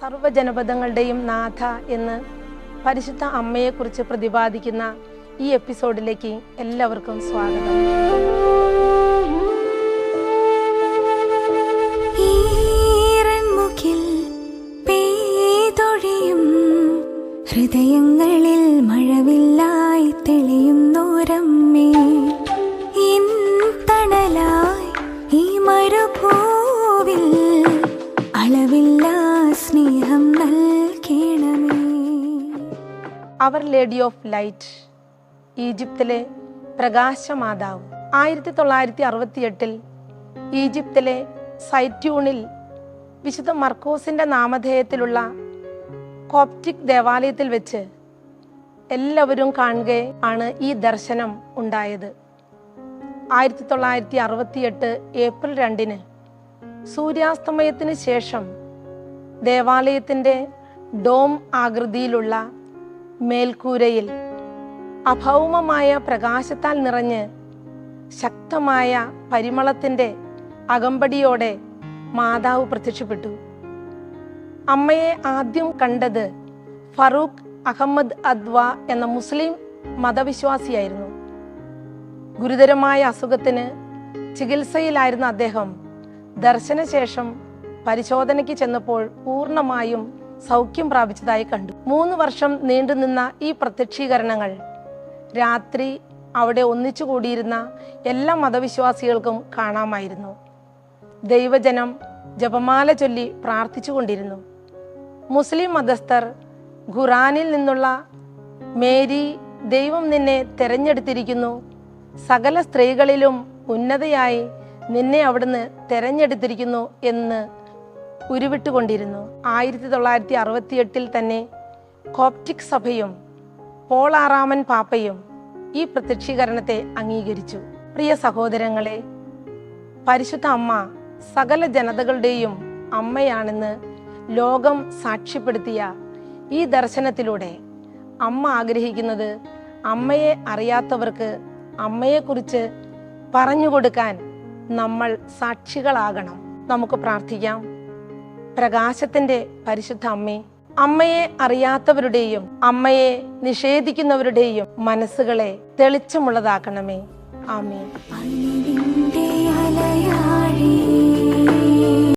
സർവ്വജനപദങ്ങളുടെയും നാഥ എന്ന് പരിശുദ്ധ അമ്മയെക്കുറിച്ച് പ്രതിപാദിക്കുന്ന ഈ എപ്പിസോഡിലേക്ക് എല്ലാവർക്കും സ്വാഗതം. ഹൃദയങ്ങളിൽ മഴവില്ലായി തെളിയുന്നോരമ്മേ, തണലായി ഈ മരുഭൂവിൽ അളവില്ലാ സ്നേഹം നൽകണമേ. അവർ ലേഡി ഓഫ് ലൈറ്റ്, ഈജിപ്തിലെ പ്രകാശമാതാവ്. 1968 ഈജിപ്തിലെ സൈറ്റ്യൂണിൽ വിശുദ്ധ മർക്കോസിന്റെ നാമധേയത്തിലുള്ള കോപ്റ്റിക് ദേവാലയത്തിൽ വെച്ച് എല്ലാവരും കാണുക ആണ് ഈ ദർശനം ഉണ്ടായത്. 1968 ഏപ്രിൽ 2 സൂര്യാസ്തമയത്തിന് ശേഷം ദേവാലയത്തിൻ്റെ ഡോം ആകൃതിയിലുള്ള മേൽക്കൂരയിൽ അഭൗമമായ പ്രകാശത്താൽ നിറഞ്ഞ് ശക്തമായ പരിമളത്തിൻ്റെ അകമ്പടിയോടെ മാതാവ് പ്രത്യക്ഷപ്പെട്ടു. അമ്മയെ ആദ്യം കണ്ടത് ഫറൂഖ് അഹമ്മദ് അദ്വ എന്ന മുസ്ലിം മതവിശ്വാസിയായിരുന്നു. ഗുരുതരമായ അസുഖത്തിന് ചികിത്സയിലായിരുന്ന അദ്ദേഹം ദർശനശേഷം പരിശോധനയ്ക്ക് ചെന്നപ്പോൾ പൂർണ്ണമായും സൗഖ്യം പ്രാപിച്ചതായി കണ്ടു. 3 വർഷം നീണ്ടുനിന്ന ഈ പ്രത്യക്ഷീകരണങ്ങൾ രാത്രി അവിടെ ഒന്നിച്ചു കൂടിയിരുന്ന എല്ലാ മതവിശ്വാസികൾക്കും കാണാമായിരുന്നു. ദൈവജനം ജപമാല ചൊല്ലി പ്രാർത്ഥിച്ചുകൊണ്ടിരുന്നു. മുസ്ലിം മതസ്ഥർ ഖുറാനിൽ നിന്നുള്ള മേരി, ദൈവം നിന്നെ തെരഞ്ഞെടുത്തിരിക്കുന്നു, സകല സ്ത്രീകളിലും ഉന്നതയായി നിന്നെ അവിടുന്ന് തെരഞ്ഞെടുത്തിരിക്കുന്നു എന്ന് ഉരുവിട്ടുകൊണ്ടിരുന്നു. 1968 തന്നെ കോപ്റ്റിക് സഭയും പോൾ 6 പാപ്പയും ഈ പ്രത്യക്ഷീകരണത്തെ അംഗീകരിച്ചു. പ്രിയ സഹോദരങ്ങളെ, പരിശുദ്ധ അമ്മ സകല ജനതകളുടെയും അമ്മയാണെന്ന് ലോകം സാക്ഷ്യപ്പെടുത്തിയ ഈ ദർശനത്തിലൂടെ അമ്മ ആഗ്രഹിക്കുന്നത് അമ്മയെ അറിയാത്തവർക്ക് അമ്മയെക്കുറിച്ച് പറഞ്ഞുകൊടുക്കാൻ നമ്മൾ സാക്ഷികളാകണം. നമുക്ക് പ്രാർത്ഥിക്കാം. പ്രകാശത്തിൻ്റെ പരിശുദ്ധ അമ്മേ, അമ്മയെ അറിയാത്തവരുടെയും അമ്മയെ നിഷേധിക്കുന്നവരുടെയും മനസ്സുകളെ തെളിച്ചമുള്ളതാക്കണമേ. ആമേൻ.